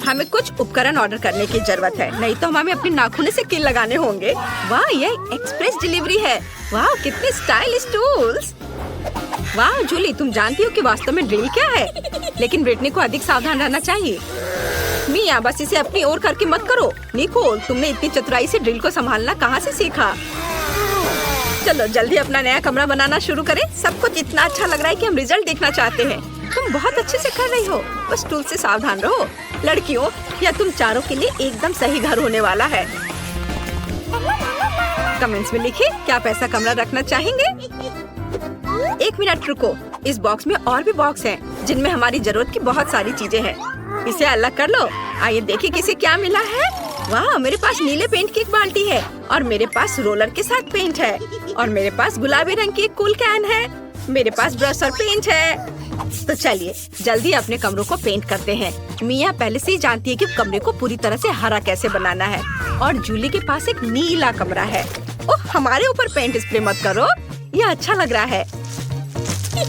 हमें कुछ उपकरण ऑर्डर करने की जरूरत है, नहीं तो हमें अपने नाखूनों से कील लगाने होंगे। वाह, ये एक्सप्रेस डिलीवरी है। वाह, कितने स्टाइलिश टूल्स। वाह जूली, तुम जानती हो कि वास्तव में ड्रिल क्या है? लेकिन ब्रिटनी को अधिक सावधान रहना चाहिए। मिया, बस इसे अपनी ओर करके मत करो। निकोल, तुमने इतनी चतुराई से ड्रिल को संभालना कहाँ से सीखा? चलो जल्दी अपना नया कमरा बनाना शुरू करें। सब कुछ इतना अच्छा लग रहा है कि हम रिजल्ट देखना चाहते हैं। तुम बहुत अच्छे से कर रही हो, बस टूल से सावधान रहो। लड़कियों, यह तुम चारों के लिए एकदम सही घर होने वाला है। कमेंट्स में लिखिए क्या आप ऐसा कमरा रखना चाहेंगे। 1 मिनट रुको, इस बॉक्स में और भी बॉक्स हैं, जिनमें हमारी जरूरत की बहुत सारी चीजें हैं। इसे अलग कर लो। आइए देखिए किसे क्या मिला है। वाह, मेरे पास नीले पेंट की एक बाल्टी है, और मेरे पास रोलर के साथ पेंट है, और मेरे पास गुलाबी रंग की एक कूल कैन है। मेरे पास ब्रश और पेंट है। तो चलिए जल्दी अपने कमरों को पेंट करते हैं। मिया पहले से ही जानती है कि कमरे को पूरी तरह से हरा कैसे बनाना है, और जूली के पास एक नीला कमरा है। ओह, हमारे ऊपर पेंट स्प्रे मत करो, यह अच्छा लग रहा है।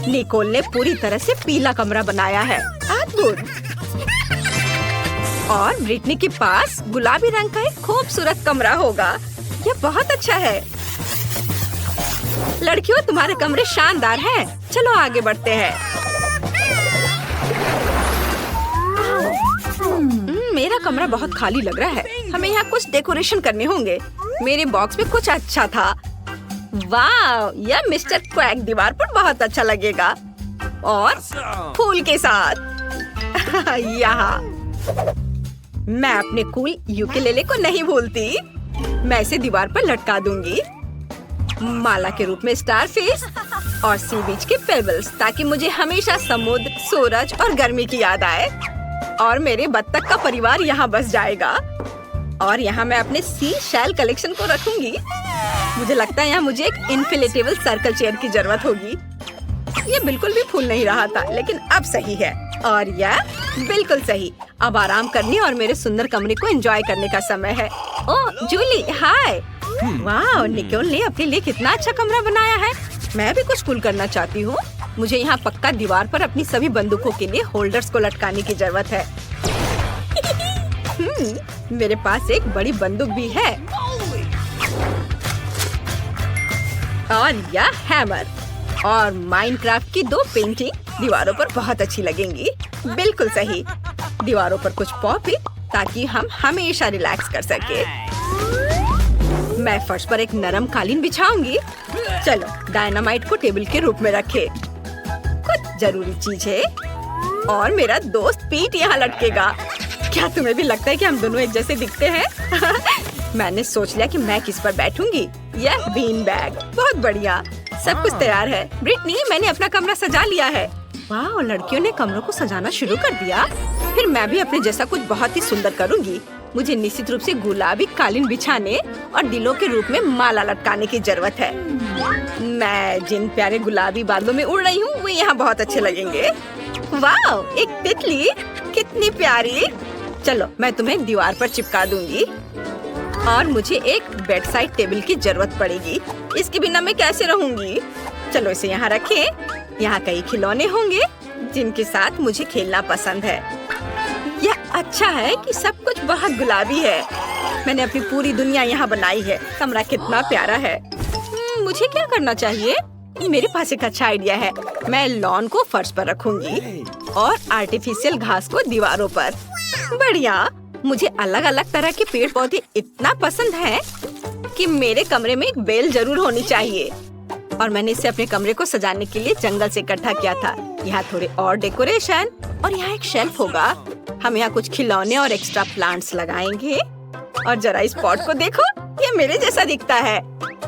निकोल ने पूरी तरह से पीला कमरा बनाया है। अद्भुत। और ब्रिटनी के पास गुलाबी रंग का एक खूबसूरत कमरा होगा। यह बहुत अच्छा है। लड़कियों, तुम्हारे कमरे शानदार हैं। चलो आगे बढ़ते हैं। मेरा कमरा बहुत खाली लग रहा है। हमें यहाँ कुछ डेकोरेशन करने होंगे। मेरे बॉक्स में कुछ अच्छा था। वाह, यह मिस्टर क्वैक दीवार पर बहुत अच्छा लगेगा, और फूल के साथ। यहाँ मैं अपने कूल यूकेलेले को नहीं भूलती। मैं इसे दीवार पर लटका दूंगी। माला के रूप में स्टारफिश और सी बीच के पेबल्स, ताकि मुझे हमेशा समुद्र, सूरज और गर्मी की याद आए। और मेरे बत्तख का परिवार यहाँ बस जाएगा। और यहाँ मैं अपने सी शेल कलेक्शन को रखूंगी। मुझे लगता है यहाँ मुझे एक इन्फ्लेटेबल सर्कल चेयर की जरूरत होगी। ये बिल्कुल भी फूल नहीं रहा था, लेकिन अब सही है। और यह बिल्कुल सही। अब आराम करने और मेरे सुंदर कमरे को एंजॉय करने का समय है। ओह जूली, हाय। वाह, निकोल ने अपने लिए कितना अच्छा कमरा बनाया है। मैं भी कुछ कूल करना चाहती हूँ। मुझे यहाँ पक्का दीवार पर अपनी सभी बंदूकों के लिए होल्डर्स को लटकाने की जरूरत है। मेरे पास एक बड़ी बंदूक भी है, और यह हैमर। और माइनक्राफ्ट की 2 पेंटिंग दीवारों पर बहुत अच्छी लगेंगी। बिल्कुल सही। दीवारों पर कुछ पॉपी, ताकि हम हमेशा रिलैक्स कर सके। मैं फर्श पर एक नरम कालीन बिछाऊंगी। चलो डायनामाइट को टेबल के रूप में रखे। कुछ जरूरी चीज है। और मेरा दोस्त पीट यहाँ लटकेगा। क्या तुम्हें भी लगता है कि हम दोनों एक जैसे दिखते हैं? मैंने सोच लिया कि मैं किस पर बैठूंगी। यह बीन बैग। बहुत बढ़िया, सब कुछ तैयार है। ब्रिटनी, मैंने अपना कमरा सजा लिया है। वाह, लड़कियों ने कमरों को सजाना शुरू कर दिया। फिर मैं भी अपने जैसा कुछ बहुत ही सुंदर करूंगी। मुझे निश्चित रूप से गुलाबी कालीन बिछाने और दिलों के रूप में माला लटकाने की जरूरत है। मैं जिन प्यारे गुलाबी बादलों में उड़ रही हूँ, वो यहाँ बहुत अच्छे लगेंगे। वाह, एक तितली, कितनी प्यारी। चलो मैं तुम्हें दीवार पर चिपका दूंगी। और मुझे एक बेड साइड टेबल की जरूरत पड़ेगी। इसके बिना मैं कैसे रहूंगी? चलो इसे यहाँ रखें। यहाँ कई खिलौने होंगे जिनके साथ मुझे खेलना पसंद है। यह अच्छा है कि सब कुछ बहुत गुलाबी है। मैंने अपनी पूरी दुनिया यहाँ बनाई है। कमरा कितना प्यारा है। मुझे क्या करना चाहिए? मेरे पास एक अच्छा आइडिया है। मैं लॉन को फर्श पर रखूंगी और आर्टिफिशियल घास को दीवारों पर। बढ़िया। मुझे अलग अलग तरह के पेड़ पौधे इतना पसंद है कि मेरे कमरे में एक बेल जरूर होनी चाहिए। और मैंने इसे अपने कमरे को सजाने के लिए जंगल से इकट्ठा किया था। यहाँ थोड़े और डेकोरेशन, और यहाँ एक शेल्फ होगा। हम यहाँ कुछ खिलौने और एक्स्ट्रा प्लांट्स लगाएंगे। और जरा इस पॉट को देखो, ये मेरे जैसा दिखता है।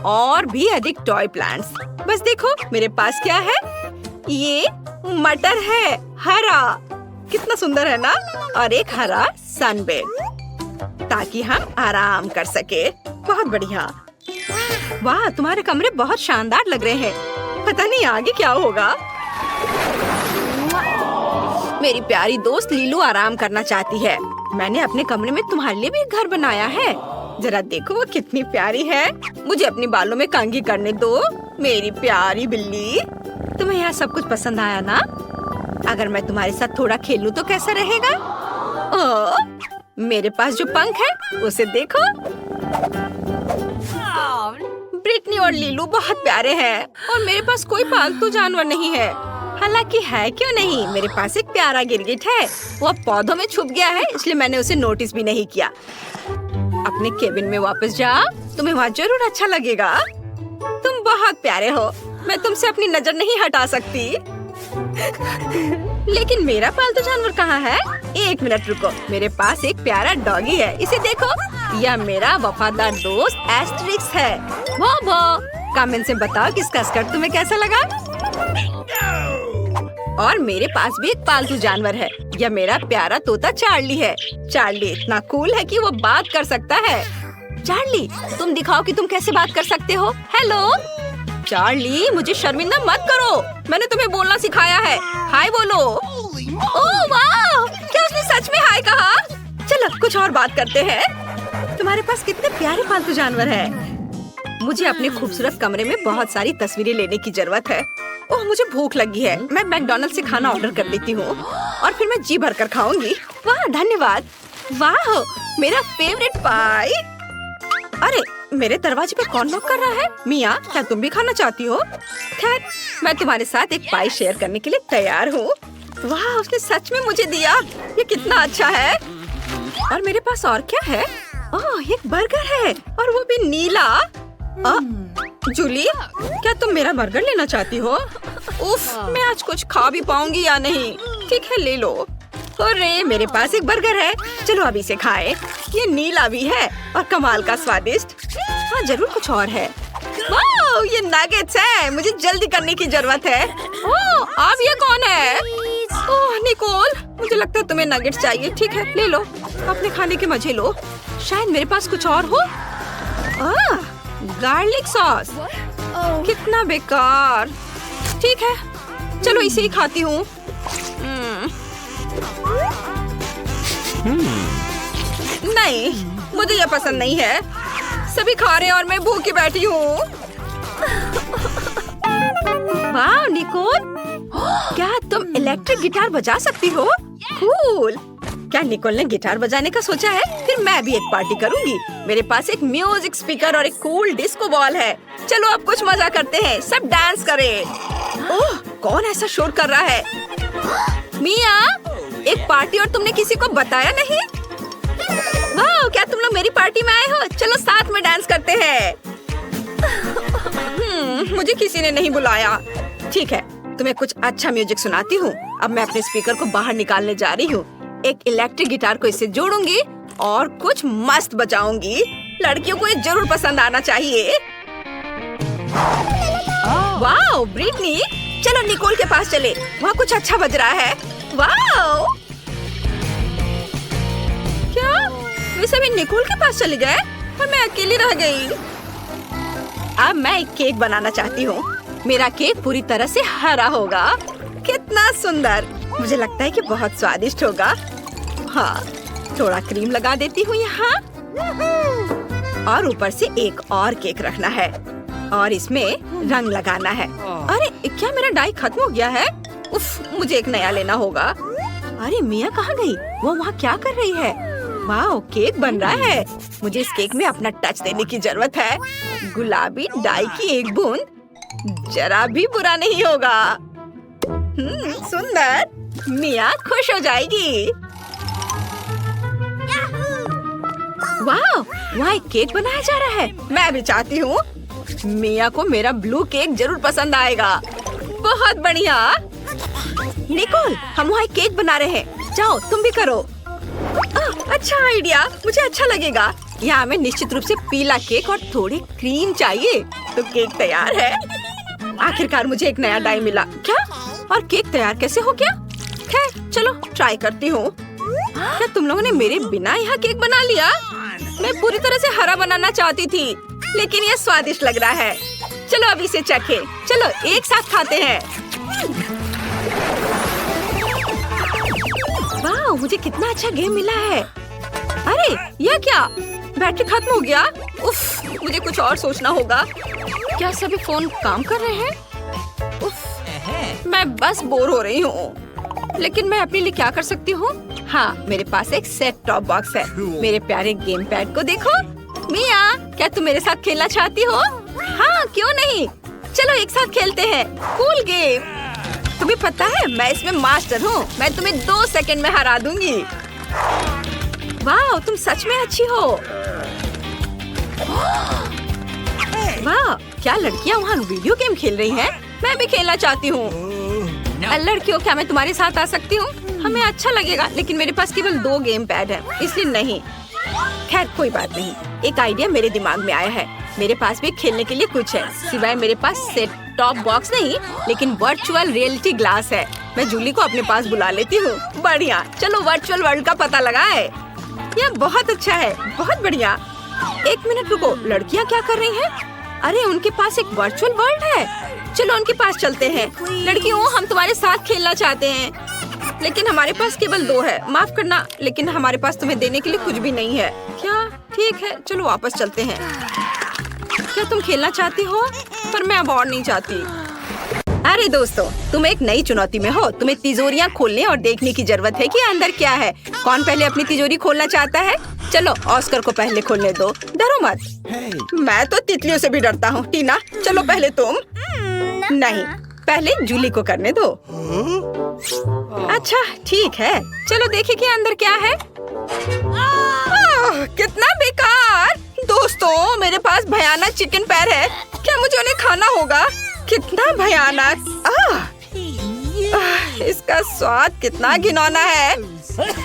और भी अधिक टॉय प्लांट्स। बस देखो मेरे पास क्या है। ये मटर है, हरा। कितना सुंदर है ना। और एक हरा सनबेड, ताकि हम आराम कर सके। बहुत बढ़िया। वाह, तुम्हारे कमरे बहुत शानदार लग रहे हैं। पता नहीं आगे क्या होगा। मेरी प्यारी दोस्त लीलू आराम करना चाहती है। मैंने अपने कमरे में तुम्हारे लिए भी एक घर बनाया है। जरा देखो वो कितनी प्यारी है। मुझे अपने बालों में कंघी करने दो, मेरी प्यारी बिल्ली। तुम्हें यहाँ सब कुछ पसंद आया ना? अगर मैं तुम्हारे साथ थोड़ा खेलूं तो कैसा रहेगा? ओह, मेरे पास जो पंख है उसे देखो। ब्रिटनी और लीलू बहुत प्यारे हैं और मेरे पास कोई पालतू जानवर नहीं है। हालांकि है क्यों नहीं, मेरे पास एक प्यारा गिरगिट है। वो अब पौधों में छुप गया है, इसलिए मैंने उसे नोटिस भी नहीं किया। अपने केबिन में वापस जाओ, तुम्हें वहाँ जरूर अच्छा लगेगा। तुम बहुत प्यारे हो, मैं तुमसे अपनी नजर नहीं हटा सकती। लेकिन मेरा पालतू जानवर कहाँ है? एक मिनट रुको, मेरे पास एक प्यारा डॉगी है, इसे देखो। यह मेरा वफादार दोस्त एस्ट्रिक्स है। वो कमेंट से बताओ कि इसका स्कर्ट तुम्हें कैसा लगा। और मेरे पास भी एक पालतू जानवर है। यह मेरा प्यारा तोता चार्ली है। चार्ली इतना कूल है कि वो बात कर सकता है। चार्ली, तुम दिखाओ कि तुम कैसे बात कर सकते हो। हेलो चार्ली, मुझे शर्मिंदा मत करो, मैंने तुम्हें बोलना सिखाया है। हाय बोलो। ओह वाह, क्या उसने सच में हाय कहा? चलो कुछ और बात करते हैं। तुम्हारे पास कितने प्यारे पालतू जानवर हैं। मुझे अपने खूबसूरत कमरे में बहुत सारी तस्वीरें लेने की जरूरत है। ओह मुझे भूख लगी है, मैं मैकडॉनल्ड से खाना ऑर्डर कर लेती हूँ और फिर मैं जी भर कर खाऊंगी। वाह धन्यवाद। वाह मेरा फेवरेट पाई। अरे मेरे दरवाजे पे कौन नॉक कर रहा है? मिया, क्या तुम भी खाना चाहती हो? खैर, मैं तुम्हारे साथ एक पाई शेयर करने के लिए तैयार हूँ। वाह उसने सच में मुझे दिया, ये कितना अच्छा है। और मेरे पास और क्या है? ओह एक बर्गर है और वो भी नीला। जूली, क्या तुम मेरा बर्गर लेना चाहती हो? उफ, मैं आज कुछ खा भी पाऊंगी या नहीं? ठीक है ले लो। अरे मेरे पास एक बर्गर है, चलो अभी इसे खाएं। ये नीला भी है और कमाल का स्वादिष्ट। हाँ जरूर कुछ और है। वाह ये नगेट्स है, मुझे जल्दी करने की जरूरत है। ओह अब ये कौन है? ओह निकोल, मुझे लगता है तुम्हें नगेट्स चाहिए। ठीक है ले लो, अपने खाने के मजे लो। शायद मेरे पास कुछ और हो। गार्लिक सॉस, कितना बेकार। ठीक है चलो इसे ही खाती हूँ। नहीं मुझे यह पसंद नहीं है। सभी खा रहे हैं और मैं भूखी बैठी हूँ। वाह निकोल, क्या तुम इलेक्ट्रिक गिटार बजा सकती हो? कूल। क्या निकोल ने गिटार बजाने का सोचा है? फिर मैं भी एक पार्टी करूंगी। मेरे पास एक म्यूजिक स्पीकर और एक कूल डिस्को बॉल है। चलो अब कुछ मजा करते हैं, सब डांस करें। ओह कौन ऐसा शोर कर रहा है? मिया, एक पार्टी और तुमने किसी को बताया नहीं? वाह क्या तुम लोग मेरी पार्टी में आए हो? चलो साथ में डांस करते हैं। मुझे किसी ने नहीं बुलाया। ठीक है तुम्हें कुछ अच्छा म्यूजिक सुनाती हूँ। अब मैं अपने स्पीकर को बाहर निकालने जा रही हूँ। एक इलेक्ट्रिक गिटार को इससे जोड़ूंगी और कुछ मस्त बजाऊंगी। लड़कियों को ये जरूर पसंद आना चाहिए। वाह ब्रिटनी, चलो निकोल के पास चले, वहाँ कुछ अच्छा बज रहा है। वाह क्या वे सभी निकोल के पास चले गए और मैं अकेली रह गई। अब मैं एक केक बनाना चाहती हूँ। मेरा केक पूरी तरह से हरा होगा। कितना सुंदर, मुझे लगता है कि बहुत स्वादिष्ट होगा। हाँ थोड़ा क्रीम लगा देती हूँ यहाँ और ऊपर से एक और केक रखना है और इसमें रंग लगाना है। अरे क्या मेरा डाई खत्म हो गया है? उफ, मुझे एक नया लेना होगा। अरे मिया कहाँ गई? वो वहाँ क्या कर रही है? वाह केक बन रहा है। मुझे इस केक में अपना टच देने की जरूरत है। गुलाबी डाई की एक बूंद जरा भी बुरा नहीं होगा। सुंदर, मिया खुश हो जाएगी। वाह वहाँ एक केक बनाया जा रहा है। मैं भी चाहती हूँ। मिया को मेरा ब्लू केक जरूर पसंद आएगा। बहुत बढ़िया। निकोल, हम वहाँ एक केक बना रहे हैं, जाओ तुम भी करो। अच्छा आइडिया, मुझे अच्छा लगेगा। यहाँ हमें निश्चित रूप से पीला केक और थोड़ी क्रीम चाहिए। तो केक तैयार है। आखिरकार मुझे एक नया डाई मिला। क्या? और केक तैयार कैसे हो गया? खैर चलो ट्राई करती हूँ। क्या तुम लोगों ने मेरे बिना यहाँ केक बना लिया? मैं पूरी तरह से हरा बनाना चाहती थी, लेकिन ये स्वादिष्ट लग रहा है। चलो अब इसे चखें। चलो एक साथ खाते हैं। वाह मुझे कितना अच्छा गेम मिला है। अरे यह क्या? बैटरी खत्म हो गया। उफ, मुझे कुछ और सोचना होगा। क्या सभी फोन काम कर रहे हैं? उफ, मैं बस बोर हो रही हूँ। लेकिन मैं अपने लिए क्या कर सकती हूँ? हाँ, मेरे पास एक सेट टॉप बॉक्स है। मेरे प्यारे गेम पैड को देखो। मिया, क्या तुम मेरे साथ खेलना चाहती हो? हाँ, क्यों नहीं? चलो एक साथ खेलते हैं। Cool game. तुम्हें पता है मैं इसमें मास्टर हूँ। मैं तुम्हें 2 सेकंड में हरा दूंगी। वाह, तुम सच में अच्छी हो। वाह, क्या लड़कियाँ वहाँ वीडियो गेम खेल रही हैं? मैं भी खेलना चाहती हूँ। लड़कियों, क्या मैं तुम्हारे साथ आ सकती हूँ? हमें अच्छा लगेगा, लेकिन मेरे पास केवल 2 गेम पैड है, इसलिए नहीं। खैर कोई बात नहीं। एक आइडिया मेरे दिमाग में आया है। मेरे पास भी खेलने के लिए कुछ है, सिवाय मेरे पास सेट टॉप बॉक्स नहीं, लेकिन वर्चुअल रियलिटी ग्लास है। मैं जूली को अपने पास बुला लेती हूँ। बढ़िया, चलो वर्चुअल वर्ल्ड का पता लगाए। यह बहुत अच्छा है, बहुत बढ़िया। 1 मिनट रुको, लड़कियाँ क्या कर रही हैं? अरे उनके पास एक वर्चुअल वर्ल्ड है। चलो उनके पास चलते हैं। लड़कियों, हम तुम्हारे साथ खेलना चाहते हैं, लेकिन हमारे पास केवल 2 है। माफ करना, लेकिन हमारे पास तुम्हें देने के लिए कुछ भी नहीं है। क्या? ठीक है, चलो वापस चलते हैं। क्या तुम खेलना चाहती हो? पर मैं अब और नहीं चाहती। अरे दोस्तों, तुम एक नई चुनौती में हो। तुम्हें तिजोरियां खोलने और देखने की जरूरत है कि अंदर क्या है। कौन पहले अपनी तिजोरी खोलना चाहता है? चलो ऑस्कर को पहले खोलने दो। डरो मत। मैं तो तितलियों से भी डरता हूँ। टीना, चलो पहले तुम। नहीं, पहले जूली को करने दो। अच्छा ठीक है, चलो देखें कि अंदर क्या है। कितना बेकार। दोस्तों, मेरे पास भयानक चिकन पैर है। क्या मुझे उन्हें खाना होगा? कितना भयानक। इसका स्वाद कितना घिनौना है।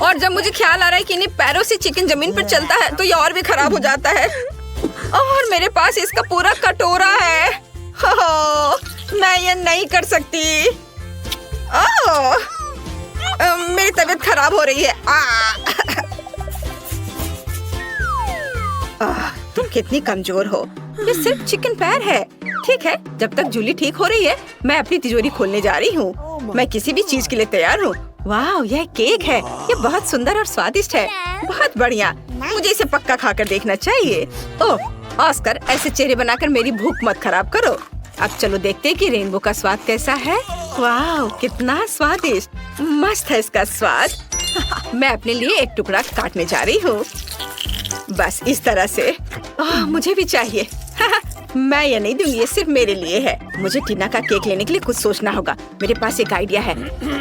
और जब मुझे ख्याल आ रहा है कि इन्हीं पैरों से चिकन जमीन पर चलता है तो ये और भी खराब हो जाता है। और मेरे पास इसका पूरा कटोरा है। मैं ये नहीं कर सकती। मेरी तबीयत खराब हो रही है। तुम कितनी कमजोर हो। ये सिर्फ चिकन पैर है। ठीक है, जब तक जूली ठीक हो रही है मैं अपनी तिजोरी खोलने जा रही हूँ। मैं किसी भी चीज के लिए तैयार हूँ। वाह, यह केक है। ये बहुत सुंदर और स्वादिष्ट है। बहुत बढ़िया, मुझे इसे पक्का खाकर देखना चाहिए। ओह ऑस्कर, ऐसे चेहरे बनाकर मेरी भूख मत खराब करो। अब चलो देखते हैं कि रेनबो का स्वाद कैसा है। वाह, कितना स्वादिष्ट। मस्त है इसका स्वाद। मैं अपने लिए एक टुकड़ा काटने जा रही हूँ। बस इस तरह से। मुझे भी चाहिए। मैं ये नहीं दूंगी, ये सिर्फ मेरे लिए है। मुझे टीना का केक लेने के लिए कुछ सोचना होगा। मेरे पास एक आइडिया है।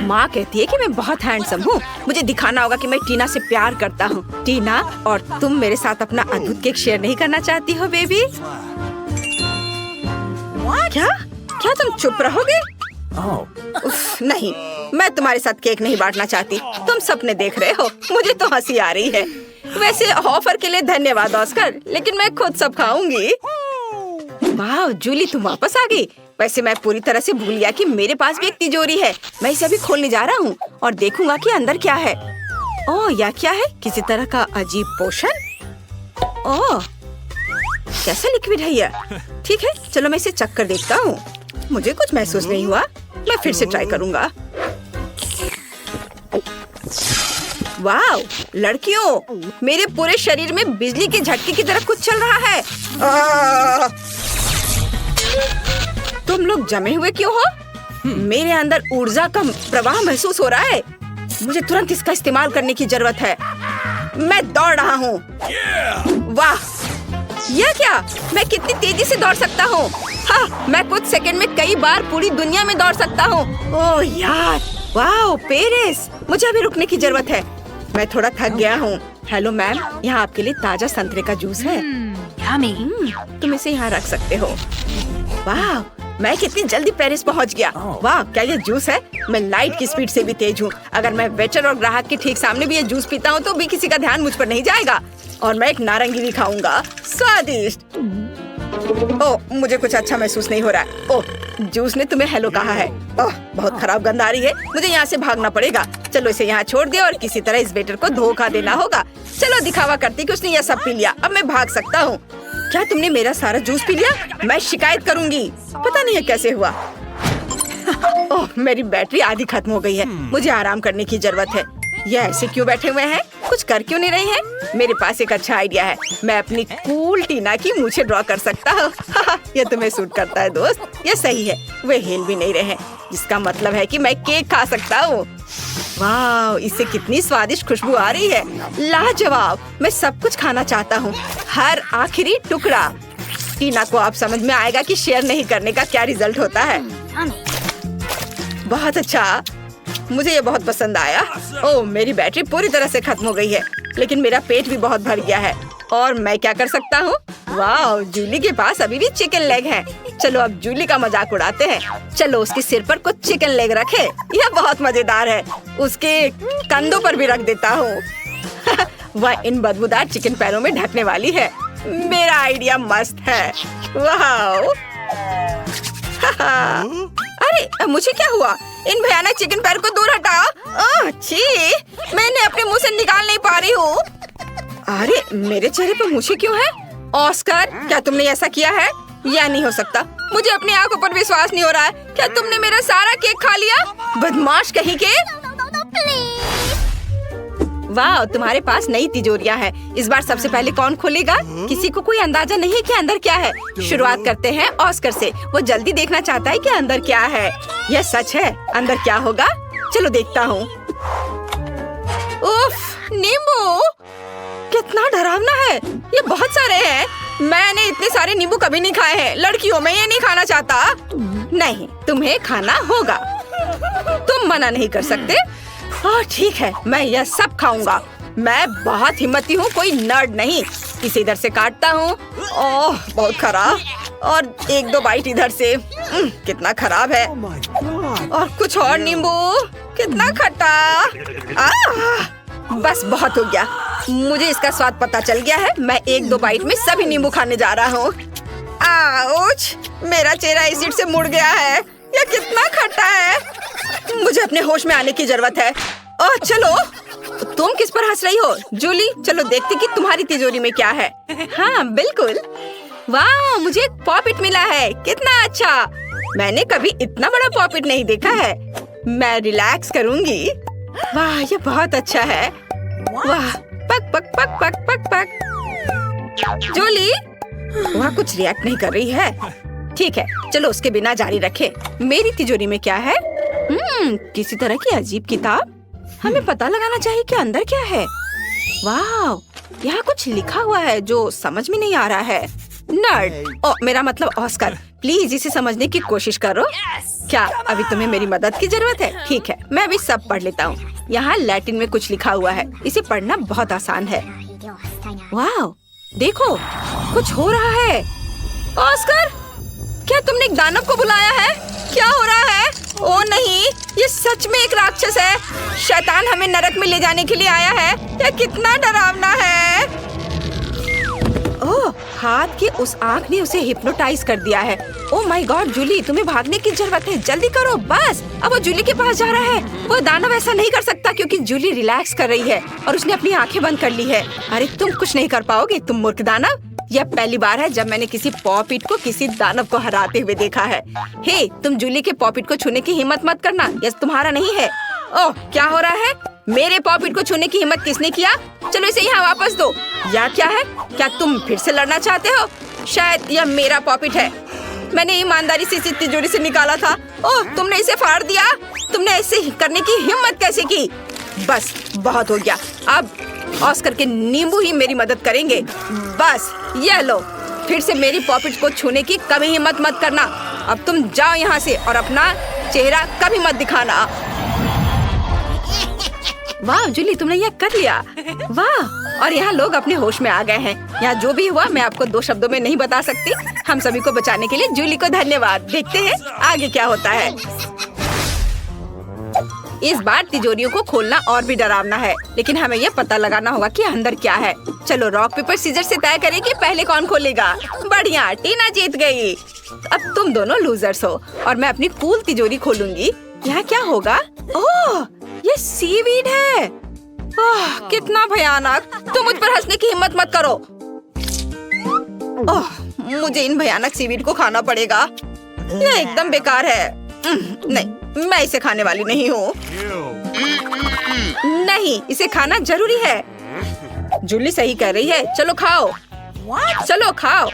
माँ कहती है कि मैं बहुत हैंडसम हूँ। मुझे दिखाना होगा कि मैं टीना से प्यार करता हूँ। टीना, और तुम मेरे साथ अपना अद्भुत केक शेयर नहीं करना चाहती हो बेबी? क्या? क्या तुम चुप रहोगे? नहीं, मैं तुम्हारे साथ केक नहीं बांटना चाहती। तुम सपने देख रहे हो। मुझे तो हंसी आ रही है। वैसे ऑफर के लिए धन्यवाद ऑस्कर, लेकिन मैं खुद सब खाऊंगी। वाह जूली, तुम वापस आ गई। वैसे मैं पूरी तरह से भूल गया कि मेरे पास भी एक तिजोरी है। मैं इसे अभी खोलने जा रहा हूँ और देखूंगा कि अंदर क्या है। ओह, यह क्या है? किसी तरह का अजीब पोषण। ओह, कैसा लिक्विड है यह? ठीक है, चलो मैं इसे चख कर देखता हूँ। मुझे कुछ महसूस नहीं हुआ। मैं फिर से ट्राई करूँगा। वाह लड़कियों, मेरे पूरे शरीर में बिजली के झटके की तरह कुछ चल रहा है। तुम लोग जमे हुए क्यों हो? मेरे अंदर ऊर्जा का प्रवाह महसूस हो रहा है। मुझे तुरंत इसका इस्तेमाल करने की जरूरत है। मैं दौड़ रहा हूँ। वाह, यह क्या? मैं कितनी तेजी से दौड़ सकता हूँ। हाँ, मैं कुछ सेकंड में कई बार पूरी दुनिया में दौड़ सकता हूँ। ओह यार, वाह पेरिस, मुझे अभी रुकने की जरूरत है। मैं थोड़ा थक गया हूँ। हेलो मैम, यहाँ आपके लिए ताजा संतरे का जूस है। तुम इसे यहाँ रख सकते हो। वाह, मैं कितनी जल्दी पेरिस पहुँच गया। वाह, क्या ये जूस है? मैं लाइट की स्पीड से भी तेज हूँ। अगर मैं वेटर और ग्राहक के ठीक सामने भी ये जूस पीता हूँ तो भी किसी का ध्यान मुझ पर नहीं जाएगा। और मैं एक नारंगी भी खाऊंगा। स्वादिष्ट। ओह, मुझे कुछ अच्छा महसूस नहीं हो रहा है। ओह, जूस ने तुम्हें हेलो कहा है। ओह, बहुत खराब गंध आ रही है। मुझे यहाँ से भागना पड़ेगा। चलो इसे यहाँ छोड़ दे और किसी तरह इस वेटर को धोखा देना होगा। चलो दिखावा करती कि उसने यह सब पी लिया। अब मैं भाग सकता हूँ। क्या तुमने मेरा सारा जूस पी लिया? मैं शिकायत करूँगी। पता नहीं है कैसे हुआ। ओह, मेरी बैटरी आधी खत्म हो गई है। मुझे आराम करने की जरूरत है। ये ऐसे क्यों बैठे हुए हैं? कुछ कर क्यों नहीं रहे हैं? मेरे पास एक अच्छा आइडिया है। मैं अपनी कूल टीना की मूंछें ड्रॉ कर सकता हूँ। ये तुम्हें सूट करता है दोस्त। ये सही है। वे हिल भी नहीं रहे हैं, जिसका मतलब है कि मैं केक खा सकता हूँ। वाह, इससे कितनी स्वादिष्ट खुशबू आ रही है। लाजवाब। मैं सब कुछ खाना चाहता हूँ, हर आखिरी टुकड़ा। टीना को अब समझ में आएगा कि शेयर नहीं करने का क्या रिजल्ट होता है। बहुत अच्छा, मुझे ये बहुत पसंद आया। ओह, मेरी बैटरी पूरी तरह से खत्म हो गई है, लेकिन मेरा पेट भी बहुत भर गया है। और मैं क्या कर सकता हूँ? वाह, जूली के पास अभी भी चिकन लेग है। चलो अब जूली का मजाक उड़ाते हैं। चलो उसके सिर पर कुछ चिकन लेग रखे, यह बहुत मजेदार है। उसके कंधों पर भी रख देता हूँ। वह इन बदबूदार चिकन पैरों में ढकने वाली है। मेरा आइडिया मस्त है। वाह। अरे मुझे क्या हुआ? इन भयानक चिकन पैर को दूर हटाओ। छी, मैं इन्हें अपने मुंह से निकाल नहीं पा रही हूँ। अरे मेरे चेहरे पर मूछें क्यों है? ऑस्कर, क्या तुमने ऐसा किया है? यह नहीं हो सकता, मुझे अपनी आंखों पर विश्वास नहीं हो रहा है। क्या तुमने मेरा सारा केक खा लिया? बदमाश कहीं के। वाह, तुम्हारे पास नई तिजोरियां हैं। इस बार सबसे पहले कौन खोलेगा? किसी को कोई अंदाजा नहीं है कि अंदर क्या है। शुरुआत करते हैं ऑस्कर से। वो जल्दी देखना चाहता है कि अंदर क्या है। यह सच है, अंदर क्या होगा? चलो देखता हूँ। उफ, नींबू कितना डरावना है। ये बहुत सारे हैं। मैंने इतने सारे नींबू कभी नहीं खाए हैं। लड़कियों, मैं ये नहीं खाना चाहता। नहीं, तुम्हें खाना होगा। तुम मना नहीं कर सकते। ठीक है, मैं यह सब खाऊंगा। मैं बहुत हिम्मती हूँ, कोई नर्ड नहीं। इसे इधर से काटता हूँ। ओह, बहुत खराब। और एक दो बाइट इधर से। कितना खराब है। और कुछ और नींबू। कितना खट्टा। बस बहुत हो गया। मुझे इसका स्वाद पता चल गया है। मैं एक दो बाइट में सभी नींबू खाने जा रहा हूँ। आउच! मेरा चेहरा एसिड से मुड़ गया है। यह कितना खट्टा है। मुझे अपने होश में आने की जरूरत है। ओह, चलो। तुम किस पर हंस रही हो? जूली, चलो देखते कि तुम्हारी तिजोरी में क्या है। हाँ, बिल्कुल। वाह, मुझे एक पॉपिट मिला है। कितना अच्छा। मैंने कभी इतना बड़ा पॉपिट नहीं देखा है। मैं रिलैक्स करूंगी। वाह, ये बहुत अच्छा है। वाह, पक पक पक पक पक पक। जूली, वह कुछ रिएक्ट नहीं कर रही है। ठीक है, चलो उसके बिना जारी रखें। मेरी तिजोरी में क्या है? किसी तरह की अजीब किताब। हमें पता लगाना चाहिए कि अंदर क्या है। वाह, यहाँ कुछ लिखा हुआ है जो समझ में नहीं आ रहा है। नर्ड, ओ मेरा मतलब ऑस्कर, प्लीज इसे समझने की कोशिश करो। क्या अभी तुम्हें मेरी मदद की जरूरत है? ठीक है, मैं अभी सब पढ़ लेता हूँ। यहाँ लैटिन में कुछ लिखा हुआ है। इसे पढ़ना बहुत आसान है। वाह, देखो कुछ हो रहा है। ऑस्कर, क्या तुमने एक दानव को बुलाया है? क्या हो रहा है? ओ नहीं, ये सच में एक राक्षस है। शैतान हमें नरक में ले जाने के लिए आया है। यह कितना डरावना है। ओह, हाथ की उस आँख ने उसे हिप्नोटाइज कर दिया है। ओह माय गॉड, जूली, तुम्हें भागने की जरूरत है। जल्दी करो, बस। अब वो जूली के पास जा रहा है। वो दानव ऐसा नहीं कर सकता क्योंकि जूली रिलैक्स कर रही है और उसने अपनी आंखें बंद कर ली है। अरे तुम कुछ नहीं कर पाओगे, तुम मूर्ख दानव। यह पहली बार है जब मैंने किसी पॉपिट को किसी दानव को हराते हुए देखा है। हे, तुम जूली के पॉपिट को छूने की हिम्मत मत करना। यह तुम्हारा नहीं है। ओह, क्या हो रहा है? मेरे पॉपिट को छूने की हिम्मत किसने किया? चलो इसे यहाँ वापस दो। या क्या है? क्या तुम फिर से लड़ना चाहते हो? शायद यह मेरा पॉपिट है। मैंने ईमानदारी से इसे तिजोरी से निकाला था। ओह, तुमने इसे फाड़ दिया। तुमने ऐसे करने की हिम्मत कैसे की? बस बहुत हो गया। अब ऑस्कर के नींबू ही मेरी मदद करेंगे। बस ये लो, फिर से मेरी पॉपिट को छूने की कभी हिम्मत मत करना। अब तुम जाओ यहाँ से और अपना चेहरा कभी मत दिखाना। वाह जूली, तुमने यह कर लिया। वाह, और यहाँ लोग अपने होश में आ गए हैं। यहाँ जो भी हुआ मैं आपको 2 शब्दों में नहीं बता सकती। हम सभी को बचाने के लिए जूली को धन्यवाद। देखते हैं आगे क्या होता है। इस बार तिजोरियों को खोलना और भी डरावना है, लेकिन हमें यह पता लगाना होगा कि अंदर क्या है। चलो रॉक पेपर सीजर से तय करें कि पहले कौन खोलेगा। बढ़िया, टीना जीत गई। अब तुम दोनों लूजर्स हो और मैं अपनी कूल तिजोरी खोलूंगी। यहाँ क्या होगा? ओह, ये सीवीड है। ओह, कितना भयानक। तुम मुझ पर हंसने की हिम्मत मत करो। ओह, मुझे इन भयानक सीवीड को खाना पड़ेगा। यह एकदम बेकार है। नहीं, मैं इसे खाने वाली नहीं हूँ। नहीं, इसे खाना जरूरी है। जूली सही कह रही है। चलो खाओ। चलो खाओ।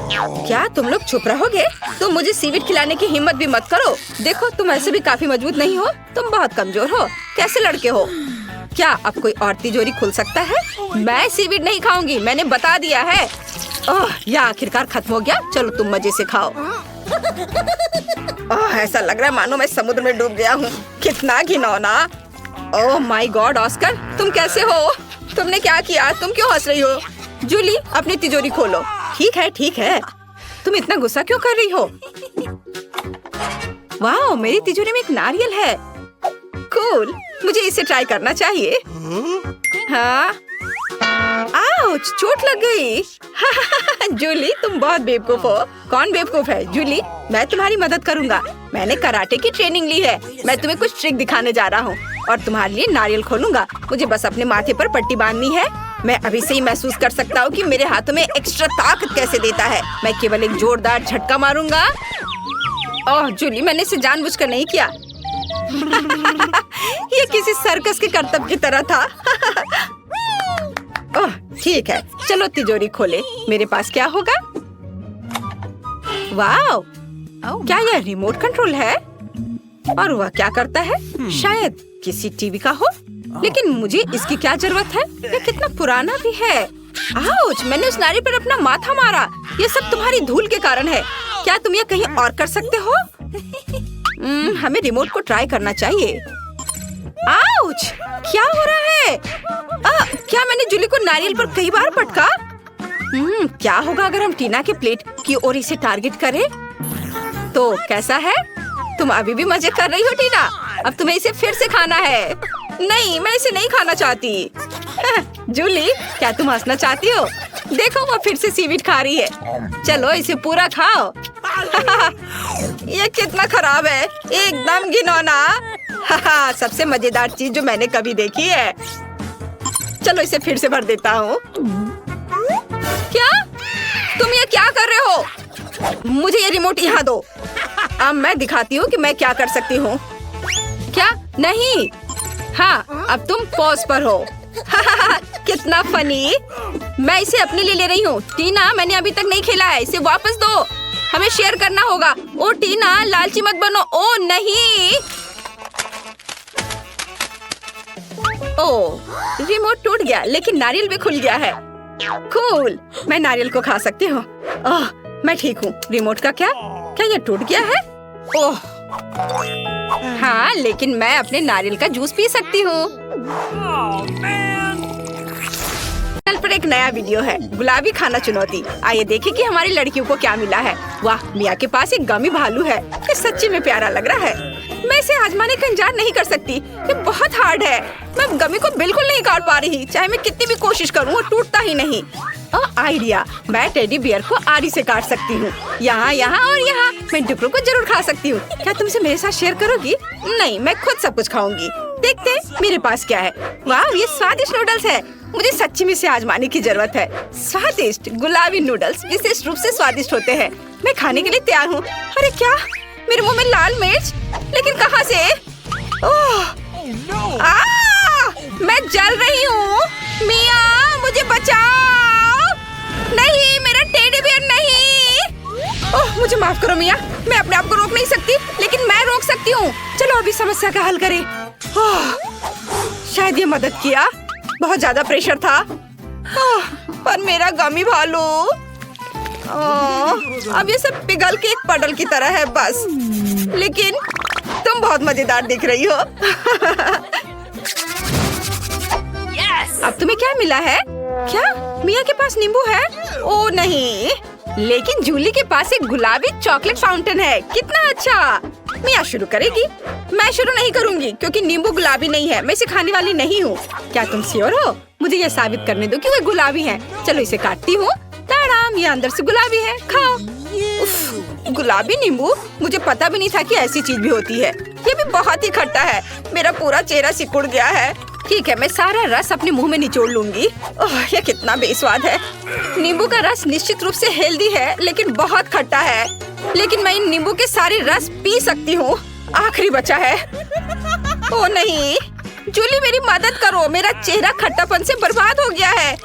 क्या तुम लोग चुप रहोगे? तुम मुझे सीवीड खिलाने की हिम्मत भी मत करो। देखो तुम ऐसे भी काफी मजबूत नहीं हो, तुम बहुत कमजोर हो। कैसे लड़के हो? क्या अब कोई और तिजोरी खुल सकता है? मैं सीवीड नहीं खाऊंगी, मैंने बता दिया है। ओह, यह आखिरकार खत्म हो गया। चलो तुम मजे से खाओ। ओह, ऐसा लग रहा है मानो मैं समुद्र में डूब गया हूँ। कितना घिनौना। ओह माय गॉड ऑस्कर, तुम कैसे हो? तुमने क्या किया? तुम क्यों हंस रही हो? जूली, अपनी तिजोरी खोलो। ठीक है ठीक है, तुम इतना गुस्सा क्यों कर रही हो? वाह, मेरी तिजोरी में एक नारियल है। कूल, मुझे इसे ट्राई करना चाहिए। हाँ, आउच, चोट लग गई। जूली, तुम बहुत बेवकूफ हो। कौन बेवकूफ है? जूली, मैं तुम्हारी मदद करूंगा। मैंने कराटे की ट्रेनिंग ली है। मैं तुम्हें कुछ ट्रिक दिखाने जा रहा हूँ और तुम्हारे लिए नारियल खोलूंगा। मुझे बस अपने माथे पर पट्टी बांधनी है। मैं अभी से ही महसूस कर सकता हूँ कि मेरे हाथों में एक्स्ट्रा ताकत कैसे देता है। मैं केवल एक जोरदार झटका मारूंगा। ओह जूली, मैंने इसे जानबूझकर नहीं किया। ये किसी सर्कस के करतब की तरह था। ओह ठीक है, चलो तिजोरी खोले। मेरे पास क्या होगा? वाह, क्या यह रिमोट कंट्रोल है? और वह क्या करता है? शायद किसी टीवी का हो, लेकिन मुझे इसकी क्या जरूरत है? यह कितना पुराना भी है। आउच, मैंने उस नारी पर अपना माथा मारा। ये सब तुम्हारी धूल के कारण है। क्या तुम यह कहीं और कर सकते हो? हमें रिमोट को ट्राई करना चाहिए। आउच, क्या हो रहा है? क्या मैंने जूली को नारियल पर कई बार पटका? क्या होगा अगर हम टीना के प्लेट की ओर इसे टारगेट करें? तो कैसा है? तुम अभी भी मजे कर रही हो टीना? अब तुम्हें इसे फिर से खाना है। नहीं, मैं इसे नहीं खाना चाहती। जूली, क्या तुम हंसना चाहती हो? देखो, वो फिर से सीवीड खा रही है। चलो इसे पूरा खाओ। ये कितना खराब है, एकदम घिनौना। सबसे मजेदार चीज जो मैंने कभी देखी है। चलो इसे फिर से भर देता हूँ। क्या तुम ये क्या कर रहे हो? मुझे ये रिमोट यहाँ दो। अब मैं दिखाती हूँ कि मैं क्या कर सकती हूँ। क्या? नहीं। हाँ, अब तुम पॉज पर हो। कितना फनी। मैं इसे अपने लिए ले रही हूँ। टीना, मैंने अभी तक नहीं खेला है, इसे वापस दो। हमें शेयर करना होगा। ओ टीना, लालची मत बनो। ओ नहीं। ओ, रिमोट टूट गया, लेकिन नारियल भी खुल गया है। कूल, मैं नारियल को खा सकती हूँ। ओह, मैं ठीक हूँ। रिमोट का क्या? क्या ये टूट गया है? ओह, हाँ, लेकिन मैं अपने नारियल का जूस पी सकती हूँ। चैनल पर एक नया वीडियो है, गुलाबी खाना चुनौती। आइए देखें कि हमारी लड़कियों को क्या मिला है। वाह, मिया के पास एक गमी भालू है। ये सच्ची में प्यारा लग रहा है। मैं इसे आजमाने का इंतजार नहीं कर सकती। ये बहुत हार्ड है। मैं गमी को बिल्कुल नहीं काट पा रही। चाहे मैं कितनी भी कोशिश करूँ, वो टूटता ही नहीं। आइडिया, मैं टेडी बियर को आरी से काट सकती हूँ। यहाँ, यहाँ और यहाँ। मैं डुकरों को जरूर खा सकती हूँ। क्या तुम इसे मेरे साथ शेयर करोगी? नहीं, मैं खुद सब कुछ खाऊंगी। देखते हैं मेरे पास क्या है। वाह, ये स्वादिष्ट नूडल्स है। मुझे सच्ची में इसे आजमाने की जरूरत है। स्वादिष्ट गुलाबी नूडल्स विशेष रूप से स्वादिष्ट होते हैं। मैं खाने के लिए तैयार हूँ। अरे क्या, मेरे मुंह में लाल मिर्च? लेकिन कहाँ से? मैं जल रही हूँ। मिया, मुझे बचाओ। नहीं, मेरा टेडी बियर नहीं। ओह, मुझे माफ करो मिया, मैं अपने आप को रोक नहीं सकती, लेकिन मैं रोक सकती हूँ। चलो अभी समस्या का हल करें। शायद ये मदद किया। बहुत ज्यादा प्रेशर था। पर मेरा गमी भालू। अब ये सब पिघल के एक पडल की तरह है बस। लेकिन तुम बहुत मजेदार दिख रही हो। अब तुम्हें क्या मिला है? क्या मिया के पास नींबू है? ओ नहीं, लेकिन जूली के पास एक गुलाबी चॉकलेट फाउंटेन है। कितना अच्छा। मिया शुरू करेगी? मैं शुरू नहीं करूंगी क्योंकि नींबू गुलाबी नहीं है। मैं इसे खाने वाली नहीं हूँ। क्या तुम श्योर हो? मुझे ये साबित करने दो कि वो गुलाबी है। चलो इसे काटती हूँ। ताड़ाम, ये अंदर से गुलाबी है। खाओ। उफ, गुलाबी नींबू, मुझे पता भी नहीं था कि ऐसी चीज भी होती है। ये भी बहुत ही खट्टा है। मेरा पूरा चेहरा सिकुड़ गया है। ठीक है, मैं सारा रस अपने मुंह में निचोड़ लूंगी। ओह, ये कितना बेस्वाद है। नींबू का रस निश्चित रूप से हेल्दी है, लेकिन बहुत खट्टा है। लेकिन मैं इन नींबू के सारे रस पी सकती हूँ। आखिरी बचा है। ओ नहीं, जूली मेरी मदद करो, मेरा चेहरा खट्टापन से बर्बाद हो गया है।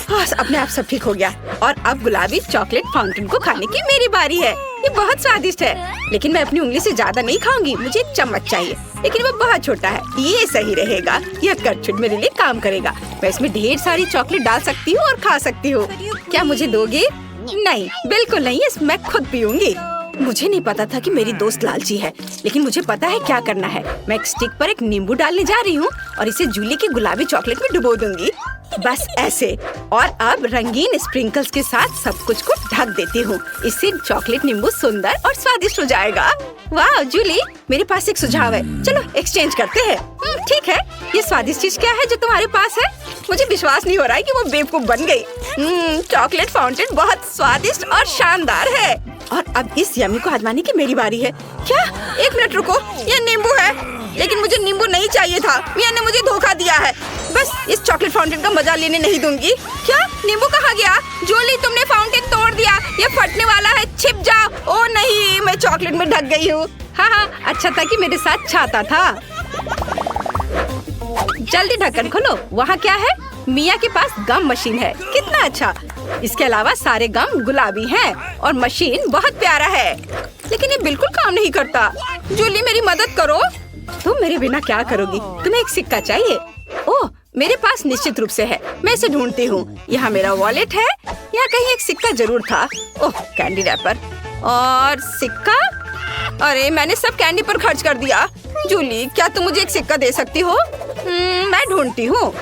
बस अपने आप सब ठीक हो गया और अब गुलाबी चॉकलेट फाउंटेन को खाने की मेरी बारी है। ये बहुत स्वादिष्ट है, लेकिन मैं अपनी उंगली से ज्यादा नहीं खाऊंगी, मुझे एक चम्मच चाहिए, लेकिन वो बहुत छोटा है। ये सही रहेगा, यह करछुट मेरे लिए काम करेगा। मैं इसमें ढेर सारी चॉकलेट डाल सकती हूँ और खा सकती हूँ। क्या मुझे दोगे? नहीं, बिल्कुल नहीं, मैं खुद पीऊंगी। मुझे नहीं पता था कि मेरी दोस्त लालची है, लेकिन मुझे पता है क्या करना है। मैं एक स्टिक पर एक नींबू डालने जा रही हूँ और इसे जूली की गुलाबी चॉकलेट में डुबो दूंगी, बस ऐसे। और अब रंगीन स्प्रिंकल्स के साथ सब कुछ को ढक देती हूँ। इससे चॉकलेट नींबू सुंदर और स्वादिष्ट हो जाएगा। वाह जूली, मेरे पास एक सुझाव है, चलो एक्सचेंज करते हैं। ठीक है, ये स्वादिष्ट चीज क्या है जो तुम्हारे पास है? मुझे विश्वास नहीं हो रहा है कि वो बेवकूफ बन गई। चॉकलेट फाउंटेन बहुत स्वादिष्ट और शानदार है। और अब इस यम्मी को आजमाने की मेरी बारी है। क्या? एक मिनट रुको, ये नींबू है, लेकिन मुझे नींबू नहीं चाहिए था। मिया ने मुझे धोखा दिया है। बस इस चॉकलेट फाउंटेन का मजा लेने नहीं दूंगी। क्या? नींबू कहाँ गया? जूली, तुमने फाउंटेन तोड़ दिया, ये फटने वाला है, छिप जाओ। ओ नहीं, मैं चॉकलेट में ढक गई हूँ। हाँ, अच्छा था कि मेरे साथ छाता था। जल्दी ढक्कन खोलो। वहाँ क्या है? मिया के पास गम मशीन है। कितना अच्छा। इसके अलावा सारे गम गुलाबी हैं और मशीन बहुत प्यारा है, लेकिन ये बिल्कुल काम नहीं करता। जूली मेरी मदद करो। तुम मेरे बिना क्या करोगी? तुम्हें एक सिक्का चाहिए? ओह, मेरे पास निश्चित रूप से है, मैं इसे ढूंढती हूँ। यहाँ मेरा वॉलेट है, यहाँ कहीं एक सिक्का जरूर था। ओह, कैंडी रैपर और सिक्का। अरे मैंने सब कैंडी पर खर्च कर दिया। जूली, क्या तुम मुझे एक सिक्का दे सकती हो? मैं ढूंढती हूँ।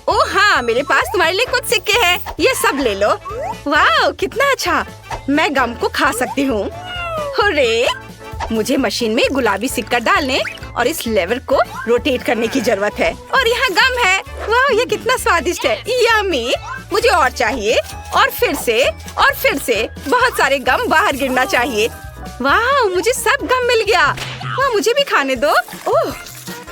ओह हाँ, मेरे पास तुम्हारे लिए कुछ सिक्के हैं, ये सब ले लो। वाह कितना अच्छा, मैं गम को खा सकती हूँ। हुर्रे! मुझे मशीन में गुलाबी सिक्का डालने और इस लेवर को रोटेट करने की जरूरत है। और यहाँ गम है। वाह, ये कितना स्वादिष्ट है, यम्मी। मुझे और चाहिए, और फिर से बहुत सारे गम बाहर गिरना चाहिए। वाह, मुझे सब गम मिल गया। वाह, मुझे भी खाने दो। ओह,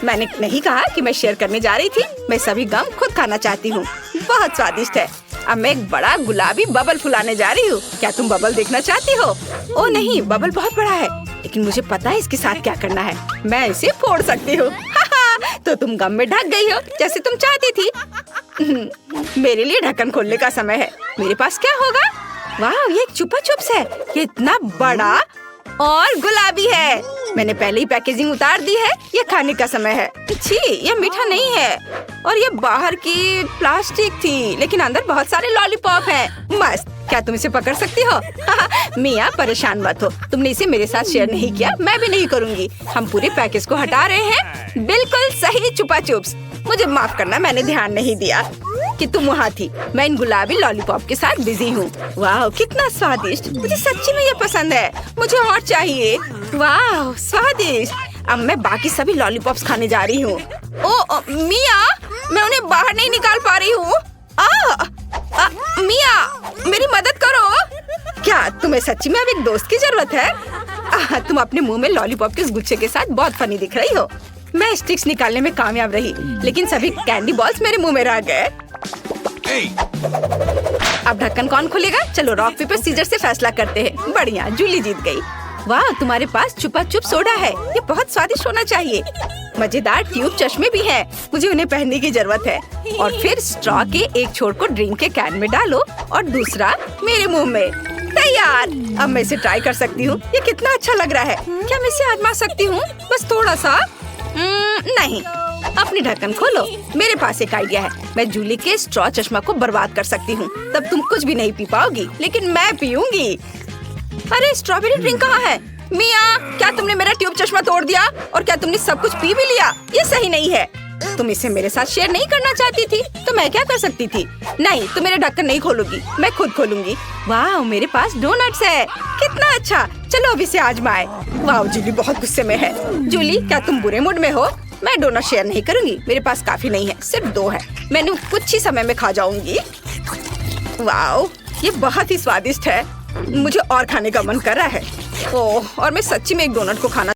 मैंने नहीं कहा कि मैं शेयर करने जा रही थी। मैं सभी गम खुद खाना चाहती हूँ, बहुत स्वादिष्ट है। अब मैं एक बड़ा गुलाबी बबल फुलाने जा रही हूँ। क्या तुम बबल देखना चाहती हो? ओह नहीं, बबल बहुत बड़ा है, लेकिन मुझे पता है इसके साथ क्या करना है। मैं इसे फोड़ सकती हूँ। तो तुम गम में ढक गई हो, जैसे तुम चाहती थी। मेरे लिए ढक्कन खोलने का समय है। मेरे पास क्या होगा? वाह, ये एक चुपा चुप्स है। ये इतना बड़ा और गुलाबी है। मैंने पहले ही पैकेजिंग उतार दी है। ये खाने का समय है। छी, ये मीठा नहीं है और ये बाहर की प्लास्टिक थी, लेकिन अंदर बहुत सारे लॉलीपॉप हैं। मस्त। क्या तुम इसे पकड़ सकती हो? मिया, परेशान मत हो, तुमने इसे मेरे साथ शेयर नहीं किया, मैं भी नहीं करूँगी। हम पूरे पैकेज को हटा रहे हैं। बिल्कुल सही चुपा चुप्स। मुझे माफ करना, मैंने ध्यान नहीं दिया कि तुम वहाँ थी। मैं इन गुलाबी लॉलीपॉप के साथ बिजी हूँ। वाह कितना स्वादिष्ट, मुझे सच्ची में ये पसंद है। मुझे और चाहिए। वाह स्वादिष्ट। अब मैं बाकी सभी लॉलीपॉप्स खाने जा रही हूँ। ओ मिया, मैं उन्हें बाहर नहीं निकाल पा रही हूँ। मिया, मेरी मदद करो। क्या तुम्हें सच्ची में अब एक दोस्त की जरूरत है? तुम अपने मुंह में लॉलीपॉप के इस गुच्छे के साथ बहुत फनी दिख रही हो। मैं स्टिक्स निकालने में कामयाब रही, लेकिन सभी कैंडी बॉल्स मेरे मुंह में रह गए। अब ढक्कन कौन खोलेगा? चलो रॉक पेपर सीजर से फैसला करते हैं। बढ़िया, जूली जीत गई। वाह, तुम्हारे पास चुपा चुप सोडा है, ये बहुत स्वादिष्ट होना चाहिए। मजेदार ट्यूब चश्मे भी हैं, मुझे उन्हें पहनने की जरूरत है। और फिर स्ट्रॉ के एक छोर को ड्रिंक के कैन में डालो और दूसरा मेरे मुंह में। तैयार। अब मैं इसे ट्राई कर सकती हूँ। ये कितना अच्छा लग रहा है। क्या मैं इसे आजमा सकती हूँ? बस थोड़ा सा। नहीं। अपनी ढक्कन खोलो। मेरे पास एक आइडिया है। मैं जूली के स्ट्रॉ चश्मा को बर्बाद कर सकती हूँ। तब तुम कुछ भी नहीं पी पाओगी, लेकिन मैं पीऊंगी। अरे स्ट्रॉबेरी ड्रिंक कहाँ है? मिया, क्या तुमने मेरा ट्यूब चश्मा तोड़ दिया? और क्या तुमने सब कुछ पी भी लिया? ये सही नहीं है। तुम इसे मेरे साथ शेयर नहीं करना चाहती थी, तो मैं क्या कर सकती थी? नहीं, तुम मेरे ढक्कन नहीं खोलोगी, मैं खुद खोलूंगी। वाह, मेरे पास डोनट्स है। कितना अच्छा। चलो अब इसे आजमाएं। वाह, जूली बहुत गुस्से में है। जूली, क्या तुम बुरे मूड में हो? मैं डोनट शेयर नहीं करूंगी, मेरे पास काफी नहीं है, सिर्फ 2 है। मैंने कुछ ही समय में खा जाऊंगी। वाह, ये बहुत ही स्वादिष्ट है। मुझे और खाने का मन कर रहा है। ओह, और मैं सच्ची में एक डोनट को खाना